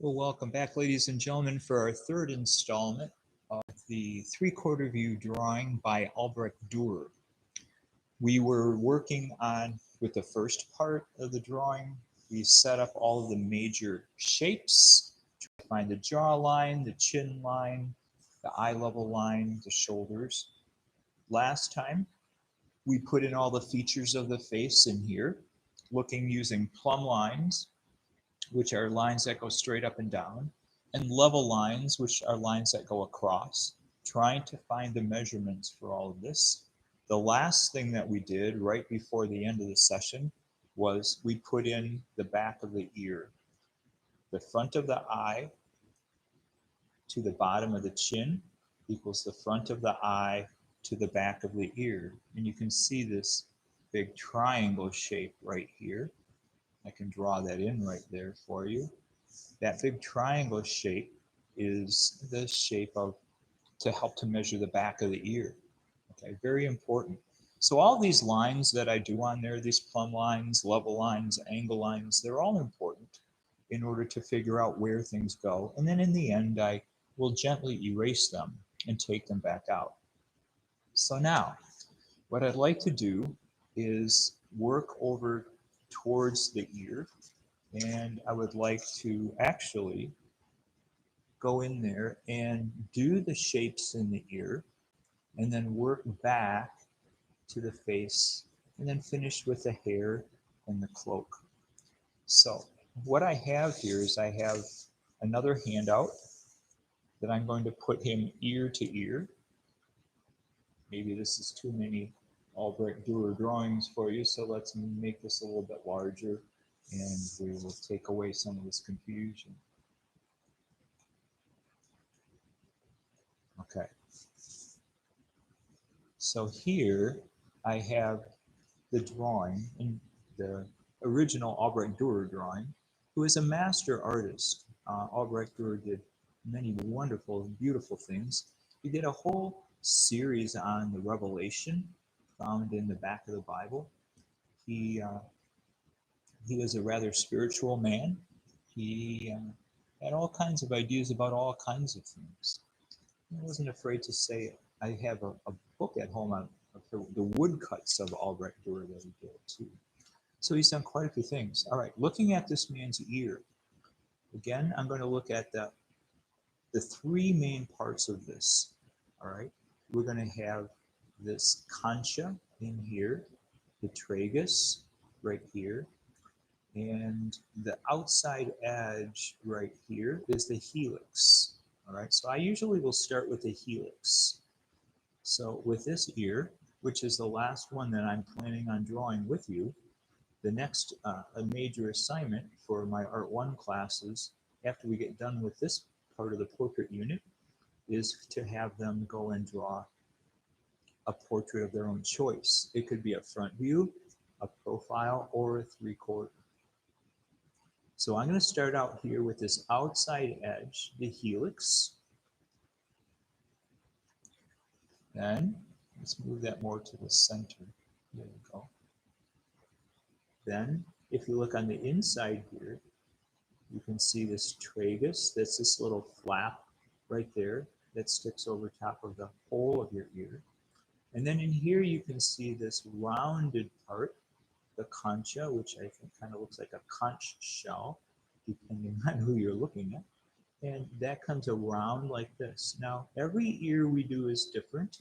Well, welcome back, ladies and gentlemen, for our third installment of the three-quarter view drawing by Albrecht Durer. We were working on, with the first part of the drawing, we set up all of the major shapes, to find the jawline, the chin line, the eye level line, the shoulders. Last time, we put in all the features of the face in here, looking using plumb lines, which are lines that go straight up and down, and level lines, which are lines that go across, trying to find the measurements for all of this. The last thing that we did right before the end of the session was we put in the back of the ear. The front of the eye to the bottom of the chin equals the front of the eye to the back of the ear. And you can see this big triangle shape right here. I can draw that in right there for you. That big triangle shape is the shape of, to help to measure the back of the ear. Okay, very important. So all these lines that I do on there, these plumb lines, level lines, angle lines, they're all important in order to figure out where things go. And then in the end, I will gently erase them and take them back out. So now, what I'd like to do is work over towards the ear, and I would like to actually go in there and do the shapes in the ear and then work back to the face and then finish with the hair and the cloak. So what I have here is I have another handout that I'm going to put him ear to ear. Maybe this is too many Albrecht Dürer drawings for you, so let's make this a little bit larger and we will take away some of this confusion. Okay. So here I have the drawing, in the original Albrecht Dürer drawing, who is a master artist. Albrecht Dürer did many wonderful, beautiful things. He did a whole series on the Revelation found in the back of the Bible. He was a rather spiritual man. He had all kinds of ideas about all kinds of things. I wasn't afraid to say it. I have a book at home on the woodcuts of Albrecht Dürer that he did too. So he's done quite a few things. All right, looking at this man's ear. Again, I'm going to look at the three main parts of this. All right, we're going to have this concha in here, the tragus right here, and the outside edge right here is the helix. All right, so I usually will start with the helix. So with this ear, which is the last one that I'm planning on drawing with you, the next a major assignment for my Art 1 classes, after we get done with this part of the portrait unit, is to have them go and draw a portrait of their own choice. It could be a front view, a profile, or a three-quarter. So I'm going to start out here with this outside edge, the helix. Then let's move that more to the center. There we go. Then if you look on the inside here, you can see this tragus. That's this little flap right there that sticks over top of the hole of your ear. And then in here you can see this rounded part, the concha, which I think kind of looks like a conch shell, depending on who you're looking at. And that comes around like this. Now, every ear we do is different.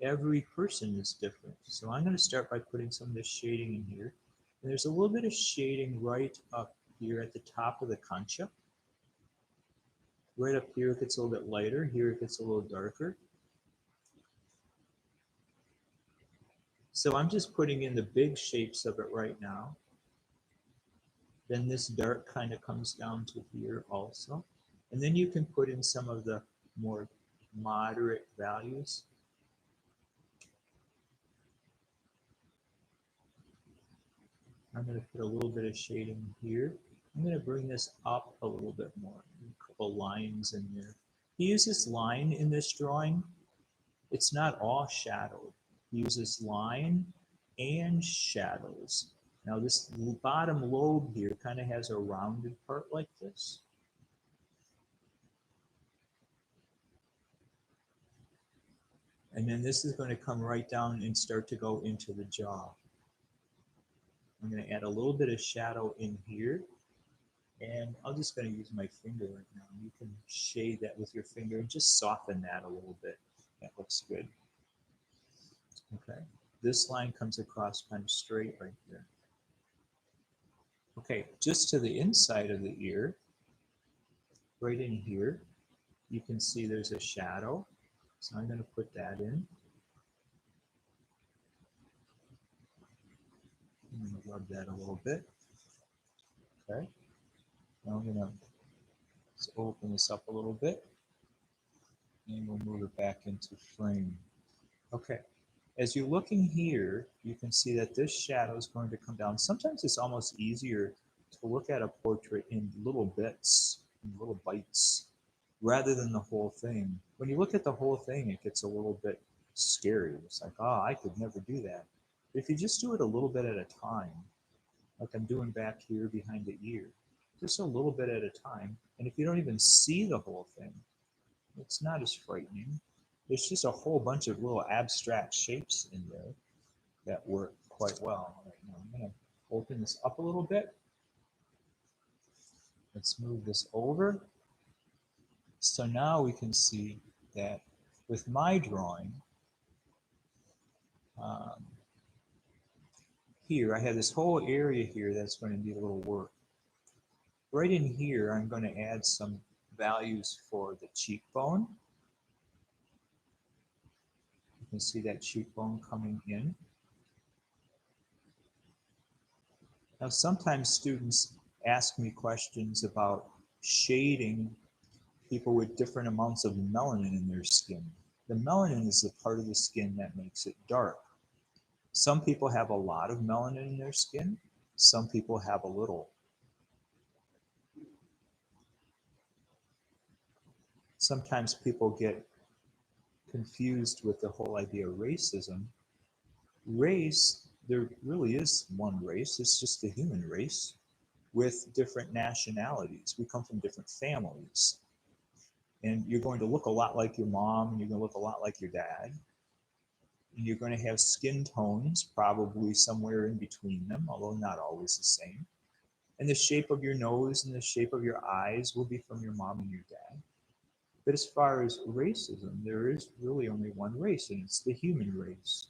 Every person is different. So I'm going to start by putting some of this shading in here. And there's a little bit of shading right up here at the top of the concha. Right up here it gets a little bit lighter. Here it gets a little darker. So I'm just putting in the big shapes of it right now. Then this dark kind of comes down to here also. And then you can put in some of the more moderate values. I'm going to put a little bit of shading here. I'm going to bring this up a little bit more. A couple lines in there. He uses line in this drawing. It's not all shadowed. He uses line and shadows. Now this bottom lobe here kind of has a rounded part like this. And then this is going to come right down and start to go into the jaw. I'm going to add a little bit of shadow in here. And I'm just going to use my finger right now. You can shade that with your finger and just soften that a little bit. That looks good. Okay. This line comes across kind of straight right there. Okay, just to the inside of the ear, right in here, you can see there's a shadow. So I'm going to put that in. I'm going to rub that a little bit. Okay. Now I'm going to open this up a little bit. And we'll move it back into frame. Okay. As you're looking here, you can see that this shadow is going to come down. Sometimes it's almost easier to look at a portrait in little bits, in little bites, rather than the whole thing. When you look at the whole thing, it gets a little bit scary. It's like, oh, I could never do that. But if you just do it a little bit at a time, like I'm doing back here behind the ear, just a little bit at a time, and if you don't even see the whole thing, it's not as frightening. There's just a whole bunch of little abstract shapes in there that work quite well. Right now, I'm going to open this up a little bit. Let's move this over. So now we can see that with my drawing, here I have this whole area here that's going to need a little work. Right in here, I'm going to add some values for the cheekbone. You can see that cheekbone coming in. Now, sometimes students ask me questions about shading people with different amounts of melanin in their skin. The melanin is the part of the skin that makes it dark. Some people have a lot of melanin in their skin. Some people have a little. Sometimes people get confused with the whole idea of racism. Race, there really is one race. It's just the human race with different nationalities. We come from different families. And you're going to look a lot like your mom, and you're going to look a lot like your dad. And you're going to have skin tones probably somewhere in between them, although not always the same. And the shape of your nose and the shape of your eyes will be from your mom and your dad. But as far as racism, there is really only one race, and it's the human race.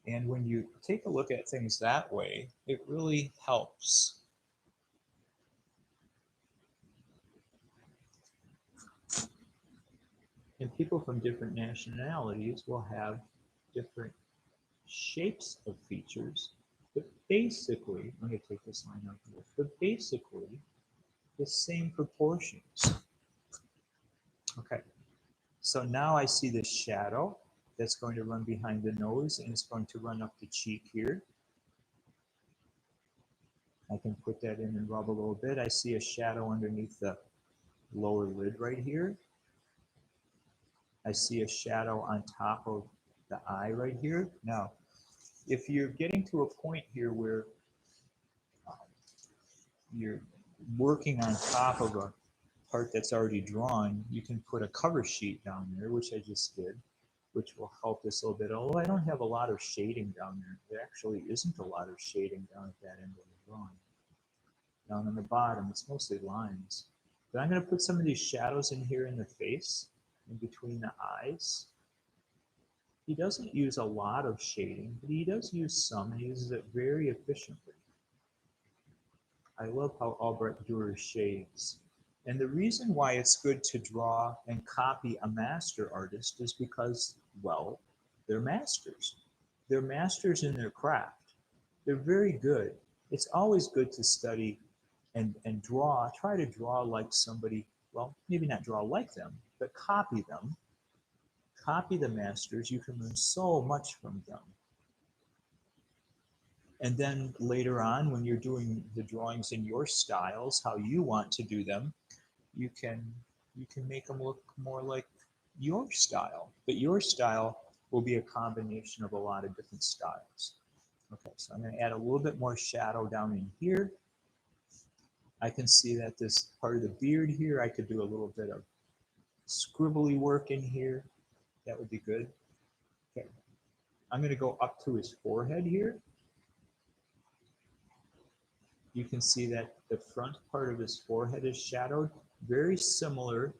And when you take a look at things that way, it really helps. And people from different nationalities will have different shapes of features, but basically, I'm going to take this line out here, but basically the same proportions. Okay, so now I see this shadow that's going to run behind the nose and it's going to run up the cheek here. I can put that in and rub a little bit. I see a shadow underneath the lower lid right here. I see a shadow on top of the eye right here. Now, if you're getting to a point here where you're working on top of a part that's already drawn, you can put a cover sheet down there, which I just did, which will help this a little bit. Although I don't have a lot of shading down there. There actually isn't a lot of shading down at that end of the drawing. Down on the bottom, it's mostly lines. But I'm going to put some of these shadows in here in the face, in between the eyes. He doesn't use a lot of shading, but he does use some, and he uses it very efficiently. I love how Albrecht Dürer shades. And the reason why it's good to draw and copy a master artist is because, well, they're masters. They're masters in their craft. They're very good. It's always good to study and draw, try to draw like somebody, well, maybe not draw like them, but copy them. Copy the masters. You can learn so much from them. And then later on, when you're doing the drawings in your styles, how you want to do them, you can make them look more like your style. But your style will be a combination of a lot of different styles. Okay. So I'm going to add a little bit more shadow down in here. I can see that this part of the beard here, I could do a little bit of scribbly work in here. That would be good. Okay. I'm going to go up to his forehead here. You can see that the front part of his forehead is shadowed, very similar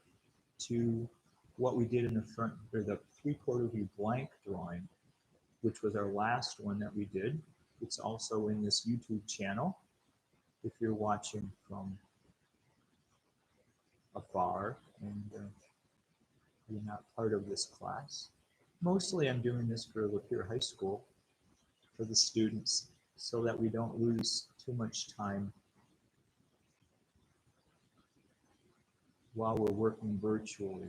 to what we did in the front, or the three-quarter view blank drawing, which was our last one that we did. It's also in this YouTube channel if you're watching from afar and you're not part of this class. Mostly I'm doing this for Lapeer High School, for the students, so that we don't lose too much time while we're working virtually.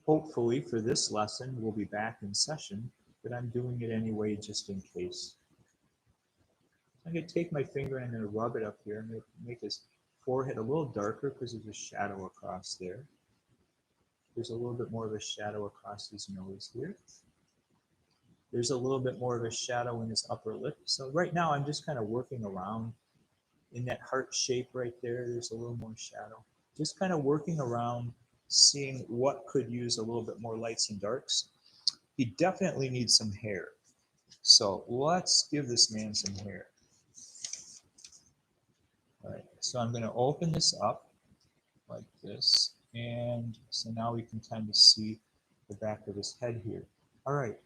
Hopefully for this lesson, we'll be back in session, but I'm doing it anyway just in case. I'm going to take my finger and I'm going to rub it up here. I'm going to make his forehead a little darker because there's a shadow across there. There's a little bit more of a shadow across his nose here. There's a little bit more of a shadow in his upper lip. So right now I'm just kind of working around in that heart shape right there. There's a little more shadow. Just kind of working around, seeing what could use a little bit more lights and darks. He definitely needs some hair. So let's give this man some hair. All right, so I'm going to open this up like this. And so now we can kind of see the back of his head here. All right,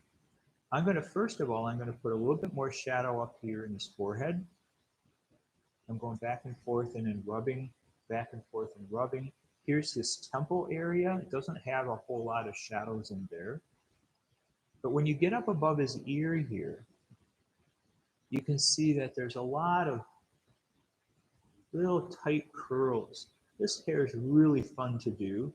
I'm going to, first of all, I'm going to put a little bit more shadow up here in his forehead. I'm going back and forth and then rubbing, back and forth and rubbing. Here's his temple area. It doesn't have a whole lot of shadows in there. But when you get up above his ear here, you can see that there's a lot of little tight curls. This hair is really fun to do.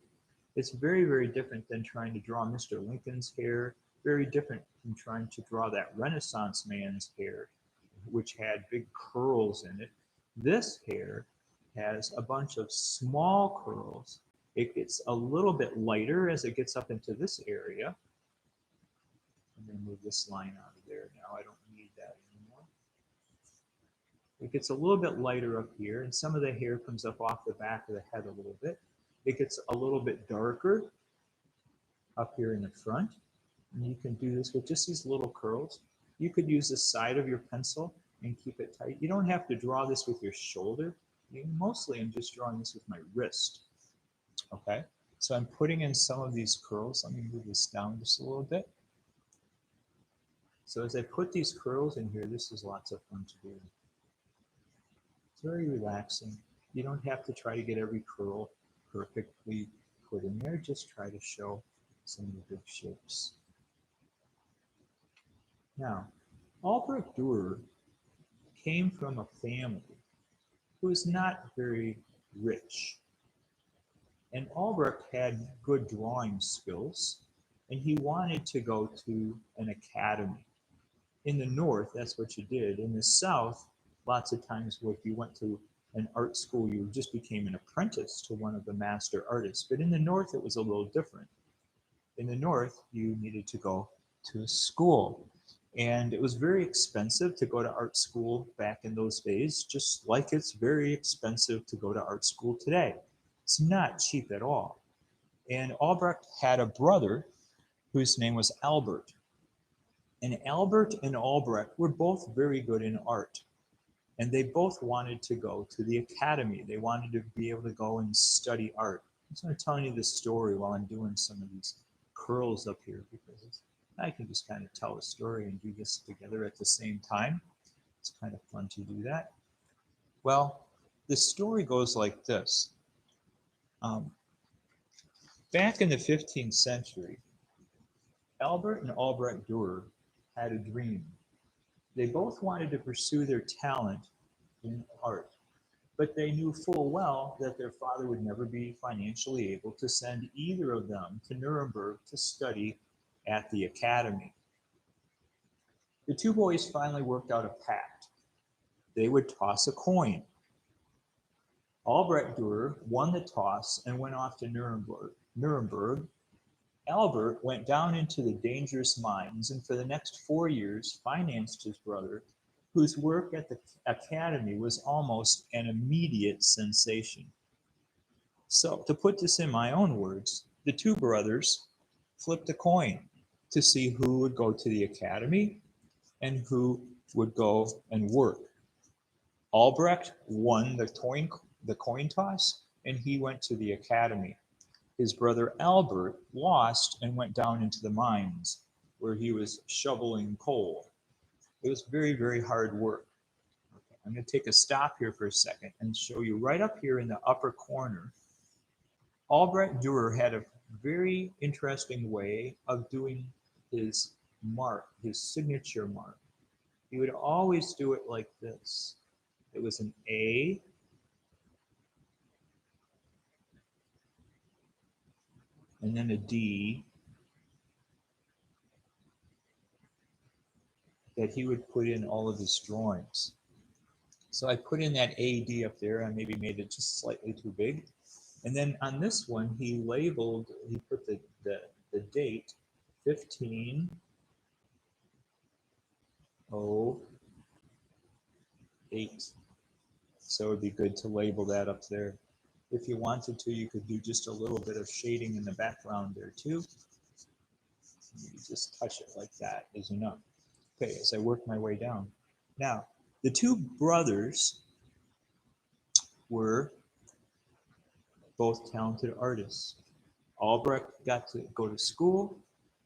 It's very, very different than trying to draw Mr. Lincoln's hair, very different from trying to draw that Renaissance man's hair, which had big curls in it. This hair has a bunch of small curls. It gets a little bit lighter as it gets up into this area. I'm going to move this line out of there now. I don't need that anymore. It gets a little bit lighter up here, and some of the hair comes up off the back of the head a little bit. It gets a little bit darker up here in the front. And you can do this with just these little curls. You could use the side of your pencil and keep it tight. You don't have to draw this with your shoulder. Mostly I'm just drawing this with my wrist. Okay, so I'm putting in some of these curls. Let me move this down just a little bit. So as I put these curls in here, this is lots of fun to do. It's very relaxing. You don't have to try to get every curl perfectly put in there. Just try to show some of the big shapes. Now, Albrecht Dürer came from a family who was not very rich. And Albrecht had good drawing skills, and he wanted to go to an academy. In the North, that's what you did. In the South, lots of times if you went to an art school, you just became an apprentice to one of the master artists. But in the North, it was a little different. In the North, you needed to go to a school. And it was very expensive to go to art school back in those days, just like it's very expensive to go to art school today. It's not cheap at all. And Albrecht had a brother whose name was Albert. And Albert and Albrecht were both very good in art. And they both wanted to go to the academy. They wanted to be able to go and study art. I'm just going to tell you this story while I'm doing some of these curls up here, because I can just kind of tell a story and do this together at the same time. It's kind of fun to do that. Well, the story goes like this. Back in the 15th century, Albert and Albrecht Dürer had a dream. They both wanted to pursue their talent in art, but they knew full well that their father would never be financially able to send either of them to Nuremberg to study at the academy. The two boys finally worked out a pact. They would toss a coin. Albrecht Dürer won the toss and went off to Nuremberg. Albert went down into the dangerous mines and for the next 4 years financed his brother, whose work at the academy was almost an immediate sensation. So, to put this in my own words, the two brothers flipped a coin to see who would go to the academy and who would go and work. Albrecht won the coin toss and he went to the academy. His brother Albert lost and went down into the mines where he was shoveling coal. It was very, very hard work. Okay, I'm going to take a stop here for a second and show you right up here in the upper corner. Albrecht Durer had a very interesting way of doing his mark, his signature mark. He would always do it like this. It was an A, and then a D that he would put in all of his drawings. So I put in that AD up there. I maybe made it just slightly too big. And then on this one, he put the date 1508. So it would be good to label that up there. If you wanted to, you could do just a little bit of shading in the background there too. You just touch it like that is enough. Okay, as I work my way down. Now, the two brothers were both talented artists. Albrecht got to go to school,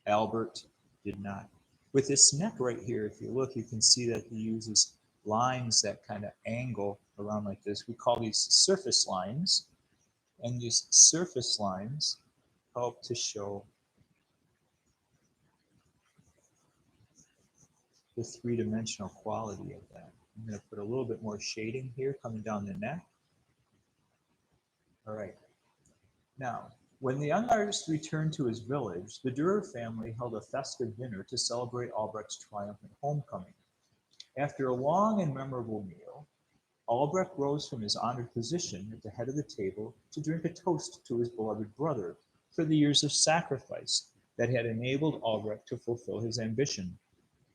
Albert did not. With this neck right here, if you look, you can see that he uses lines that kind of angle around like this. We call these surface lines, and these surface lines help to show the three-dimensional quality of that. I'm going to put a little bit more shading here coming down the neck. All right. Now, when the young artist returned to his village, the Durer family held a festive dinner to celebrate Albrecht's triumphant homecoming. After a long and memorable meal, Albrecht rose from his honored position at the head of the table to drink a toast to his beloved brother for the years of sacrifice that had enabled Albrecht to fulfill his ambition.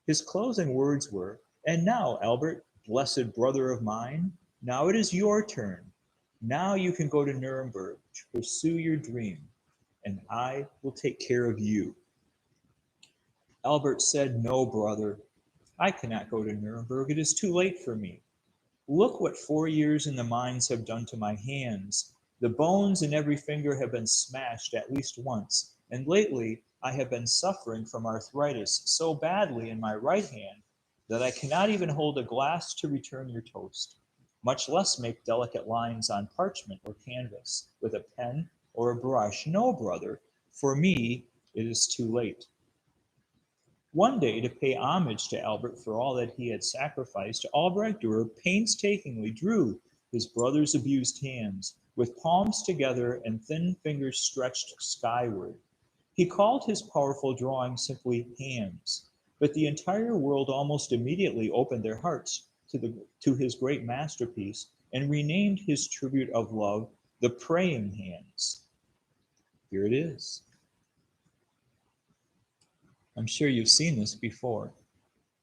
His closing words were, "And now, Albert, blessed brother of mine, now it is your turn. Now you can go to Nuremberg to pursue your dream, and I will take care of you." Albert said, "No, brother, I cannot go to Nuremberg. It is too late for me. Look what 4 years in the mines have done to my hands. The bones in every finger have been smashed at least once, and lately I have been suffering from arthritis so badly in my right hand that I cannot even hold a glass to return your toast, much less make delicate lines on parchment or canvas with a pen or a brush. No, brother, for me it is too late." One day, to pay homage to Albert for all that he had sacrificed, Albrecht Dürer painstakingly drew his brother's abused hands, with palms together and thin fingers stretched skyward. He called his powerful drawing simply "Hands," but the entire world almost immediately opened their hearts to his great masterpiece and renamed his tribute of love the Praying Hands. Here it is. I'm sure you've seen this before.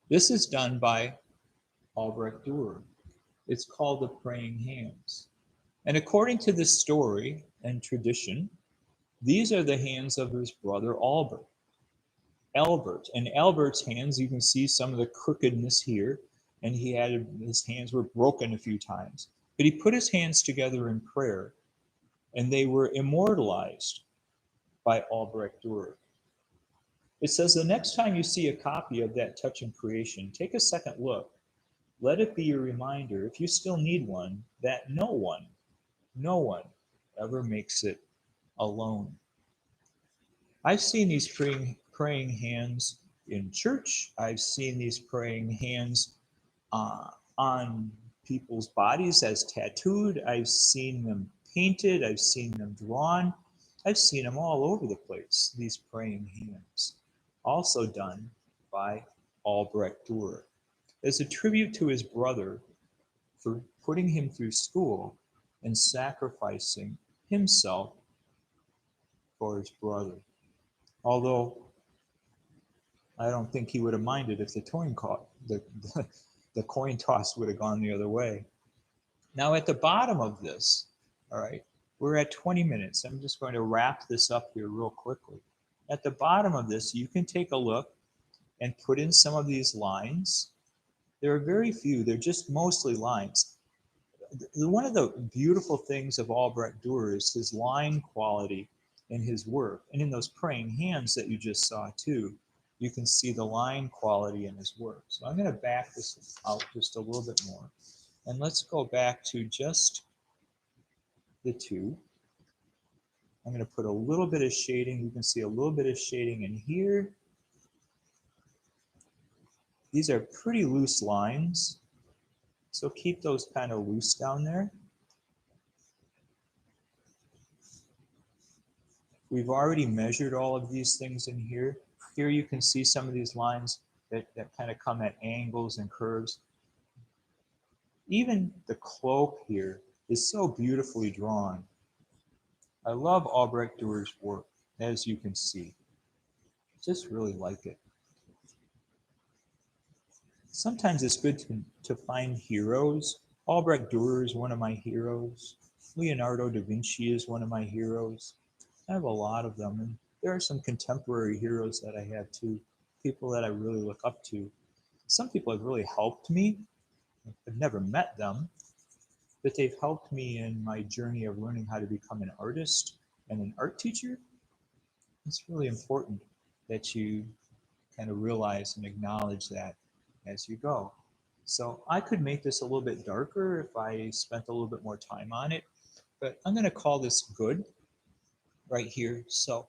This is done by Albrecht Dürer. It's called the Praying Hands. And according to this story and tradition, these are the hands of his brother Albert. And Albert's hands, you can see some of the crookedness here, and his hands were broken a few times. But he put his hands together in prayer, and they were immortalized by Albrecht Dürer. It says the next time you see a copy of that touching creation, take a second look. Let it be your reminder, if you still need one, that no one ever makes it alone. I've seen these praying hands in church. I've seen these praying hands on people's bodies as tattooed. I've seen them painted. I've seen them drawn. I've seen them all over the place, these praying hands. Also done by Albrecht Dürer as a tribute to his brother for putting him through school and sacrificing himself for his brother. Although I don't think he would have minded if the coin toss would have gone the other way. Now at the bottom of this, all right, we're at 20 minutes. I'm just going to wrap this up here real quickly. At the bottom of this, you can take a look and put in some of these lines. There are very few, they're just mostly lines. One of the beautiful things of Albrecht Dürer is his line quality in his work. And in those praying hands that you just saw too, you can see the line quality in his work. So I'm going to back this out just a little bit more. And let's go back to just the two. I'm going to put a little bit of shading. You can see a little bit of shading in here. These are pretty loose lines, so keep those kind of loose down there. We've already measured all of these things in here. Here you can see some of these lines that kind of come at angles and curves. Even the cloak here is so beautifully drawn. I love Albrecht Dürer's work, as you can see. Just really like it. Sometimes it's good to find heroes. Albrecht Dürer is one of my heroes. Leonardo da Vinci is one of my heroes. I have a lot of them. And there are some contemporary heroes that I have too, people that I really look up to. Some people have really helped me. I've never met them, but they've helped me in my journey of learning how to become an artist and an art teacher. It's really important that you kind of realize and acknowledge that as you go. So I could make this a little bit darker if I spent a little bit more time on it, but I'm going to call this good right here. So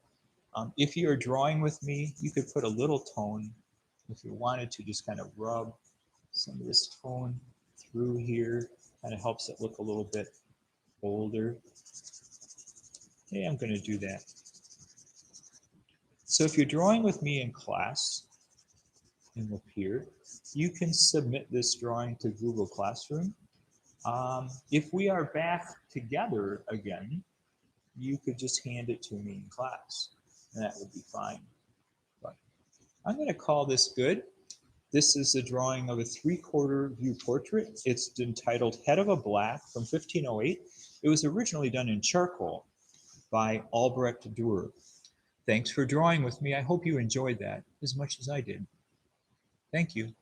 if you're drawing with me, you could put a little tone if you wanted to, just kind of rub some of this tone through here. Kind of helps it look a little bit bolder. Yeah, I'm going to do that. So if you're drawing with me in class, and up here, you can submit this drawing to Google Classroom. If we are back together again, you could just hand it to me in class, and that would be fine. But I'm going to call this good. This is a drawing of a 3/4 view portrait. It's entitled Head of a Black from 1508. It was originally done in charcoal by Albrecht Dürer. Thanks for drawing with me. I hope you enjoyed that as much as I did. Thank you.